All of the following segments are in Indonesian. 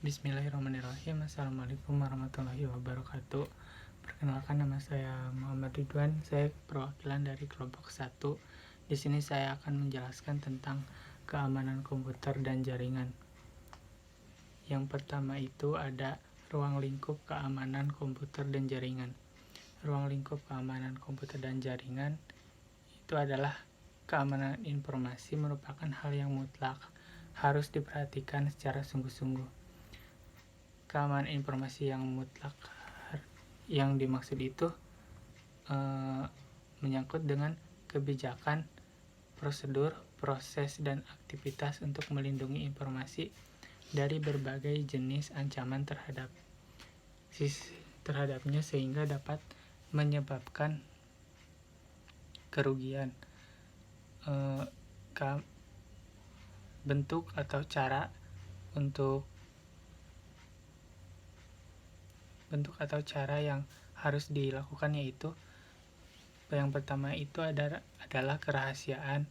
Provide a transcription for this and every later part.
Bismillahirrahmanirrahim. Assalamualaikum warahmatullahi wabarakatuh. Perkenalkan, nama saya Muhammad Ridwan. Saya perwakilan dari kelompok 1. Di sini saya akan menjelaskan tentang keamanan komputer dan jaringan. Yang pertama itu ada ruang lingkup keamanan komputer dan jaringan. Ruang lingkup keamanan komputer dan jaringan itu adalah keamanan informasi, merupakan hal yang mutlak, harus diperhatikan secara sungguh-sungguh. Keamanan informasi yang mutlak yang dimaksud itu menyangkut dengan kebijakan, prosedur, proses, dan aktivitas untuk melindungi informasi dari berbagai jenis ancaman terhadapnya sehingga dapat menyebabkan kerugian. Bentuk atau cara yang harus dilakukan yaitu yang pertama itu adalah kerahasiaan,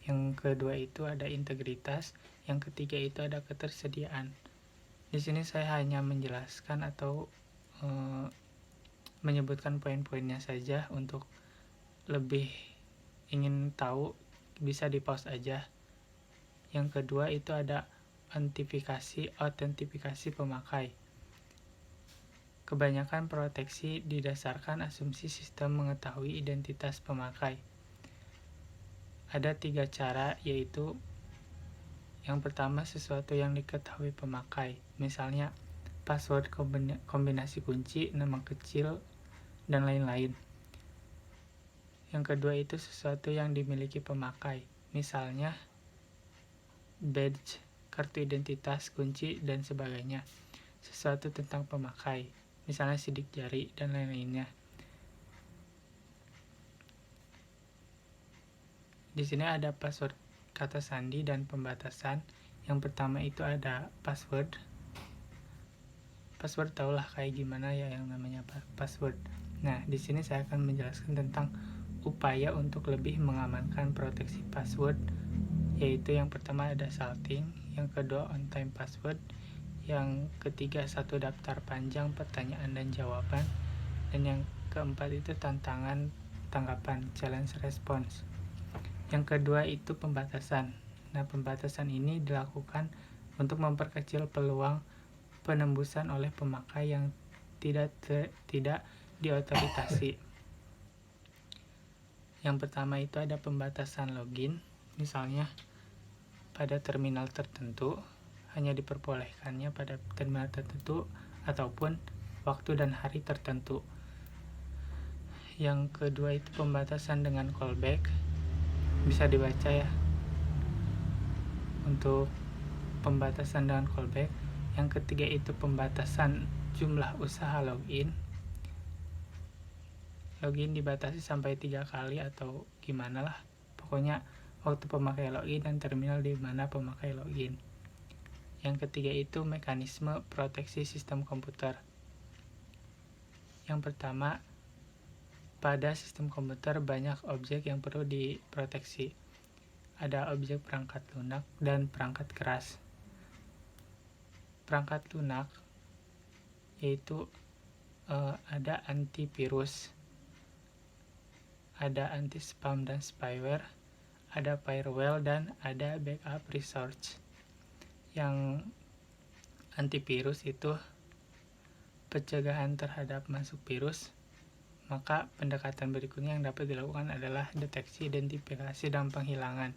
yang kedua itu ada integritas, yang ketiga itu ada ketersediaan. Di sini saya hanya menjelaskan atau menyebutkan poin-poinnya saja. Untuk lebih ingin tahu bisa di pause aja. Yang kedua itu ada autentifikasi pemakai. Kebanyakan proteksi didasarkan asumsi sistem mengetahui identitas pemakai. Ada 3 cara, yaitu yang pertama sesuatu yang diketahui pemakai, misalnya password, kombinasi kunci, nama kecil, dan lain-lain. Yang kedua itu sesuatu yang dimiliki pemakai, misalnya badge, kartu identitas, kunci, dan sebagainya. Sesuatu tentang pemakai, misalnya sidik jari dan lain-lainnya. Di sini ada password, kata sandi, dan pembatasan. Yang pertama itu ada password. Password tahulah kayak gimana ya yang namanya password. Nah, di sini saya akan menjelaskan tentang upaya untuk lebih mengamankan proteksi password, yaitu yang pertama ada salting, yang kedua on time password, yang ketiga satu daftar panjang pertanyaan dan jawaban, dan yang keempat itu tanggapan, challenge response. Yang kedua itu pembatasan. Nah, pembatasan ini dilakukan untuk memperkecil peluang penembusan oleh pemakai yang tidak diotorisasi. Yang pertama itu ada pembatasan login, misalnya pada terminal tertentu, hanya diperbolehkannya pada terminal tertentu ataupun waktu dan hari tertentu. Yang kedua itu pembatasan dengan callback, bisa dibaca ya untuk pembatasan dengan callback. Yang ketiga itu pembatasan jumlah usaha login dibatasi sampai 3 kali atau gimana lah, pokoknya waktu pemakai login dan terminal di mana pemakai login. Yang ketiga itu mekanisme proteksi sistem komputer. Yang pertama, pada sistem komputer banyak objek yang perlu diproteksi. Ada objek perangkat lunak dan perangkat keras. Perangkat lunak yaitu ada antivirus, ada anti-spam dan spyware, ada firewall, dan ada backup resource. Yang antivirus itu pencegahan terhadap masuk virus. Maka pendekatan berikutnya yang dapat dilakukan adalah deteksi, identifikasi, dan penghilangan.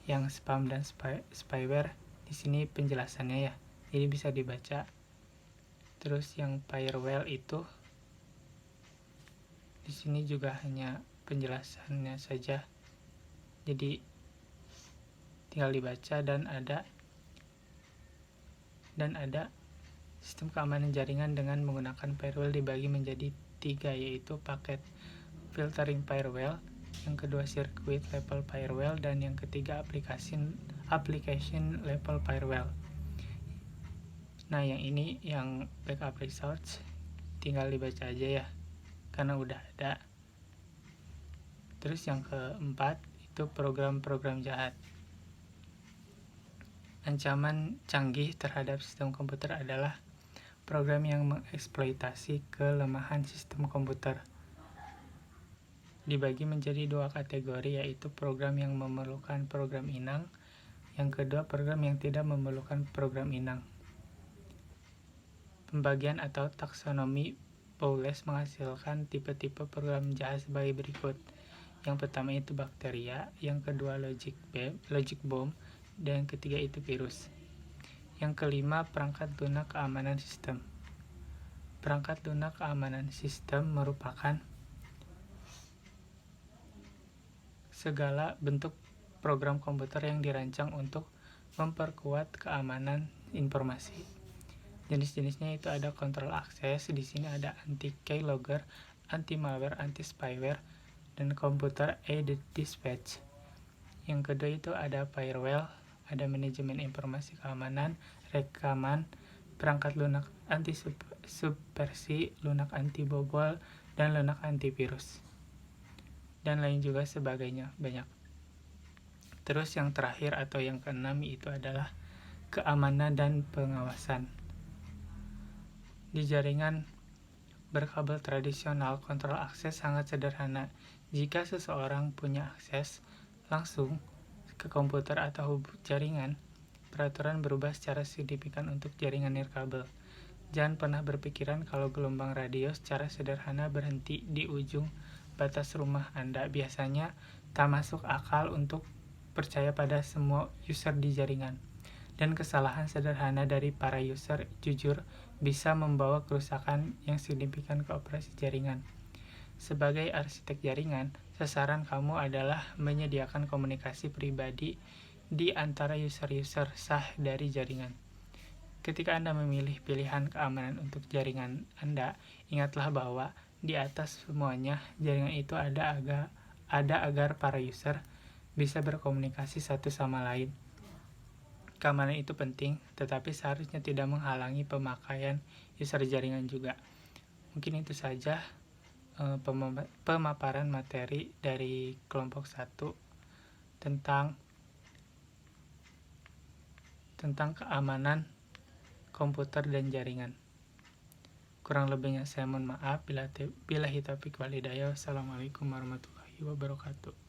Yang spam dan spyware, di sini penjelasannya ya, jadi bisa dibaca. Terus yang firewall itu di sini juga hanya penjelasannya saja, jadi tinggal dibaca. Dan ada sistem keamanan jaringan dengan menggunakan firewall dibagi menjadi 3, yaitu paket filtering firewall, yang kedua circuit level firewall, dan yang ketiga application level firewall. Nah, yang ini yang backup resource tinggal dibaca aja ya, karena udah ada. Terus yang keempat itu program-program jahat. Ancaman canggih terhadap sistem komputer adalah program yang mengeksploitasi kelemahan sistem komputer. Dibagi menjadi dua kategori, yaitu program yang memerlukan program inang, yang kedua program yang tidak memerlukan program inang. Pembagian atau taksonomi Bowles menghasilkan tipe-tipe program jahat sebagai berikut. Yang pertama itu bakteria, yang kedua logic bomb, dan yang ketiga itu virus. Yang kelima, perangkat lunak keamanan sistem. Perangkat lunak keamanan sistem merupakan segala bentuk program komputer yang dirancang untuk memperkuat keamanan informasi. Jenis-jenisnya itu ada control access, di sini ada anti-keylogger, anti-malware, anti-spyware, dan computer aided dispatch. Yang kedua itu ada firewall, ada manajemen informasi keamanan, rekaman, perangkat lunak anti-subversi, lunak anti-bobol, dan lunak antivirus. Dan lain juga sebagainya, banyak. Terus yang terakhir atau yang keenam itu adalah keamanan dan pengawasan. Di jaringan berkabel tradisional, kontrol akses sangat sederhana. Jika seseorang punya akses langsung ke komputer atau jaringan, peraturan berubah secara signifikan untuk jaringan nirkabel. Jangan pernah berpikiran kalau gelombang radio secara sederhana berhenti di ujung batas rumah Anda. Biasanya tak masuk akal untuk percaya pada semua user di jaringan. Dan kesalahan sederhana dari para user jujur bisa membawa kerusakan yang signifikan ke operasi jaringan. Sebagai arsitek jaringan, sasaran kamu adalah menyediakan komunikasi pribadi di antara user-user sah dari jaringan. Ketika Anda memilih pilihan keamanan untuk jaringan Anda, ingatlah bahwa di atas semuanya, jaringan itu ada agar para user bisa berkomunikasi satu sama lain. Keamanan itu penting, tetapi seharusnya tidak menghalangi pemakaian user jaringan juga. Mungkin itu saja pemaparan materi dari kelompok 1 tentang keamanan komputer dan jaringan. Kurang lebihnya saya mohon maaf. Bila taufiq wal hidayah. Wassalamualaikum warahmatullahi wabarakatuh.